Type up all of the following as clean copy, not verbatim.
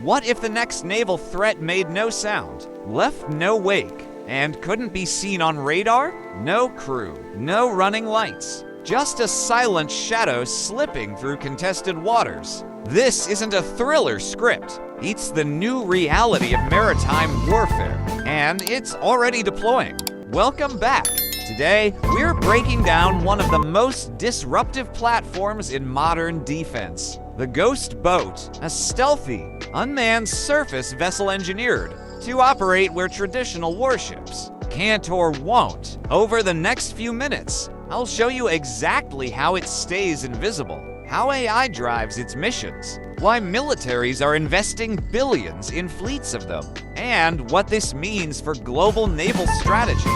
What if the next naval threat made no sound, left no wake, and couldn't be seen on radar? No crew, no running lights, just a silent shadow slipping through contested waters. This isn't a thriller script. It's the new reality of maritime warfare, and it's already deploying. Welcome back. Today, we're breaking down one of the most disruptive platforms in modern defense, the Ghost Boat, a stealthy, unmanned surface vessel engineered to operate where traditional warships can't or won't. Over the next few minutes, I'll show you exactly how it stays invisible, how AI drives its missions, why militaries are investing billions in fleets of them, and what this means for global naval strategy.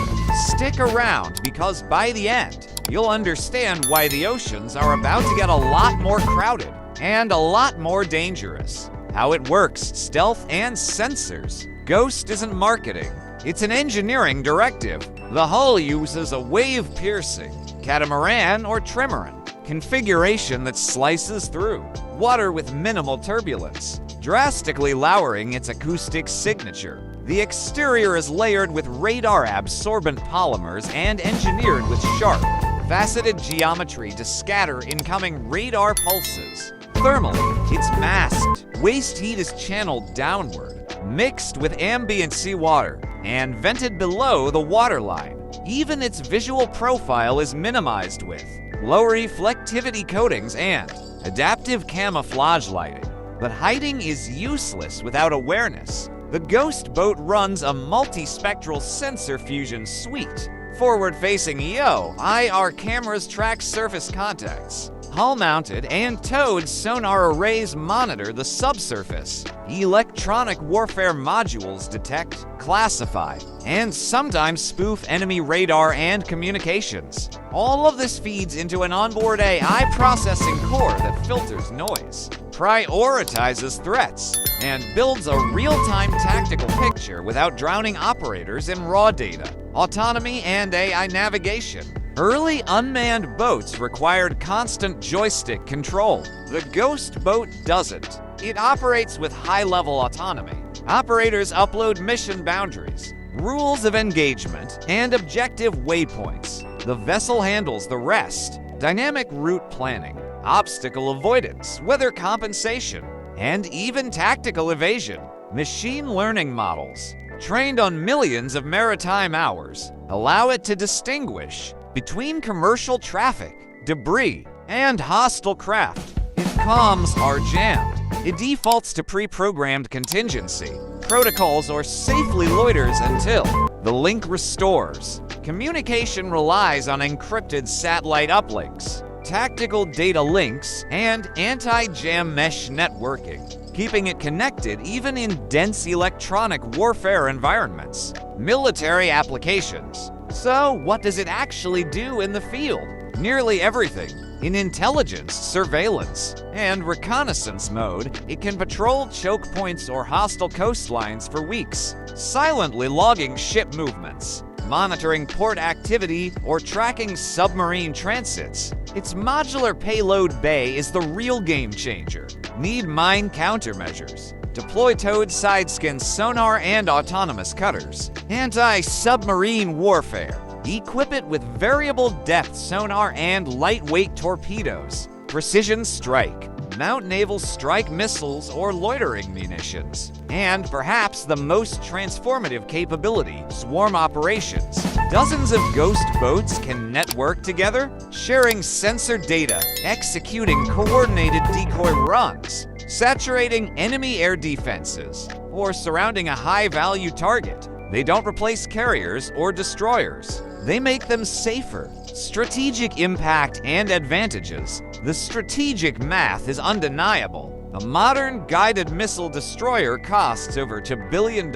Stick around, because by the end, you'll understand why the oceans are about to get a lot more crowded and a lot more dangerous. How it works, stealth and sensors. Ghost isn't marketing, it's an engineering directive. The hull uses a wave-piercing, catamaran or trimaran configuration that slices through water with minimal turbulence, drastically lowering its acoustic signature. The exterior is layered with radar-absorbent polymers and engineered with sharp, faceted geometry to scatter incoming radar pulses. Thermally, it's masked. Waste heat is channeled downward, mixed with ambient seawater, and vented below the waterline. Even its visual profile is minimized with low reflectivity coatings and adaptive camouflage lighting. But hiding is useless without awareness. The Ghost Boat runs a multispectral sensor fusion suite. Forward-facing IR cameras track surface contacts. Hull-mounted and towed sonar arrays monitor the subsurface. Electronic warfare modules detect, classify, and sometimes spoof enemy radar and communications. All of this feeds into an onboard AI processing core that filters noise, prioritizes threats, and builds a real-time tactical picture without drowning operators in raw data. Autonomy and AI navigation. Early unmanned boats required constant joystick control. The Ghost Boat doesn't. It operates with high-level autonomy. Operators upload mission boundaries, rules of engagement, and objective waypoints. The vessel handles the rest: dynamic route planning, obstacle avoidance, weather compensation, and even tactical evasion. Machine learning models, trained on millions of maritime hours, allow it to distinguish between commercial traffic, debris, and hostile craft. If comms are jammed, it defaults to pre-programmed contingency protocols or safely loiters until the link restores. Communication relies on encrypted satellite uplinks, tactical data links, and anti-jam mesh networking, keeping it connected even in dense electronic warfare environments. Military applications. So, what does it actually do in the field? Nearly everything. In intelligence, surveillance, and reconnaissance mode, it can patrol choke points or hostile coastlines for weeks, silently logging ship movements, monitoring port activity, or tracking submarine transits. Its modular payload bay is the real game changer. Need mine countermeasures. Deploy towed sideskin sonar and autonomous cutters. Anti-submarine warfare. Equip it with variable depth sonar and lightweight torpedoes. Precision strike. Mount naval strike missiles or loitering munitions. And perhaps the most transformative capability, swarm operations. Dozens of Ghost Boats can network together, sharing sensor data, executing coordinated decoy runs, saturating enemy air defenses, or surrounding a high-value target. They don't replace carriers or destroyers. They make them safer. Strategic impact and advantages. The strategic math is undeniable. A modern guided missile destroyer costs over $2 billion,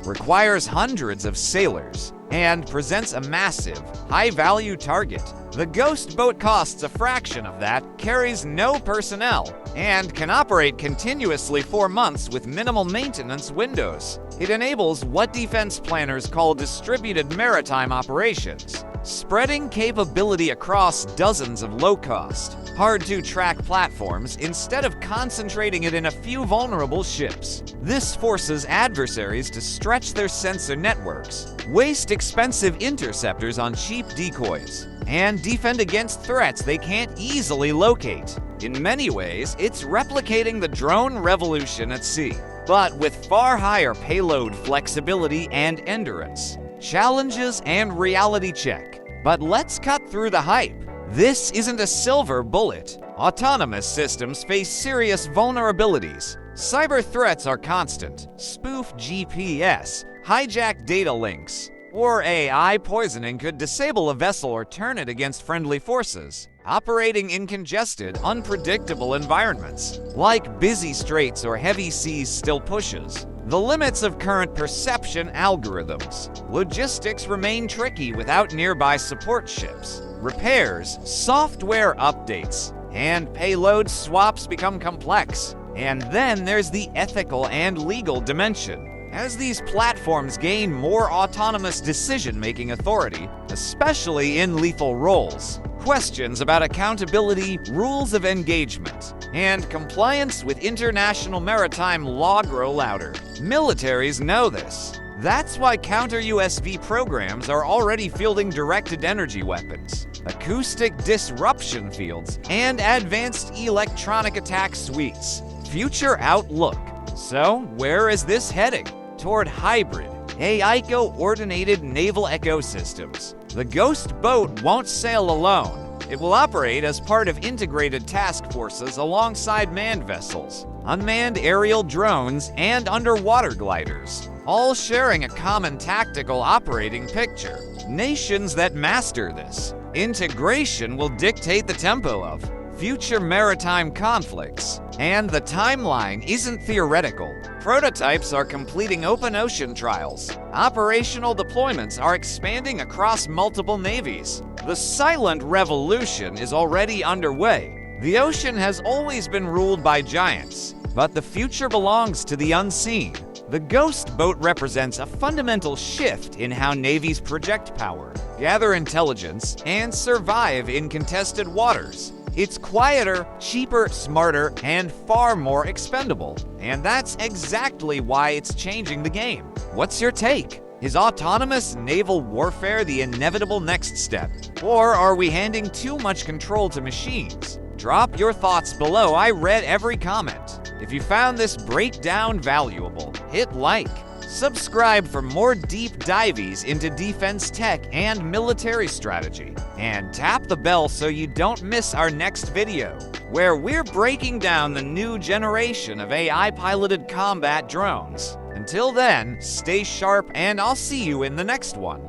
requires hundreds of sailors, and presents a massive, high-value target. The Ghost Boat costs a fraction of that, carries no personnel, and can operate continuously for months with minimal maintenance windows. It enables what defense planners call distributed maritime operations, spreading capability across dozens of low-cost, hard-to-track platforms instead of concentrating it in a few vulnerable ships. This forces adversaries to stretch their sensor networks, waste expensive interceptors on cheap decoys, and defend against threats they can't easily locate. In many ways, it's replicating the drone revolution at sea, but with far higher payload flexibility and endurance. Challenges and reality check. But let's cut through the hype. This isn't a silver bullet. Autonomous systems face serious vulnerabilities. Cyber threats are constant. Spoof GPS, hijack data links, or AI poisoning could disable a vessel or turn it against friendly forces. Operating in congested, unpredictable environments, like busy straits or heavy seas, still pushes the limits of current perception algorithms. Logistics remain tricky without nearby support ships. Repairs, software updates, and payload swaps become complex. And then there's the ethical and legal dimension. As these platforms gain more autonomous decision-making authority, especially in lethal roles, questions about accountability, rules of engagement, and compliance with international maritime law grow louder. Militaries know this. That's why counter-USV programs are already fielding directed energy weapons, acoustic disruption fields, and advanced electronic attack suites. Future outlook. So, where is this heading? Toward hybrid, AI-coordinated naval ecosystems. The Ghost boat won't sail alone. It will operate as part of integrated task forces alongside manned vessels, unmanned aerial drones, and underwater gliders, all sharing a common tactical operating picture. Nations that master this integration will dictate the tempo of future maritime conflicts, and the timeline isn't theoretical. Prototypes are completing open ocean trials. Operational deployments are expanding across multiple navies. The silent revolution is already underway. The ocean has always been ruled by giants, but the future belongs to the unseen. The Ghost boat represents a fundamental shift in how navies project power, gather intelligence, and survive in contested waters. It's quieter, cheaper, smarter, and far more expendable. And that's exactly why it's changing the game. What's your take? Is autonomous naval warfare the inevitable next step? Or are we handing too much control to machines? Drop your thoughts below. I read every comment. If you found this breakdown valuable, hit like. Subscribe for more deep dives into defense tech and military strategy. And tap the bell so you don't miss our next video, where we're breaking down the new generation of AI-piloted combat drones. Until then, stay sharp and I'll see you in the next one.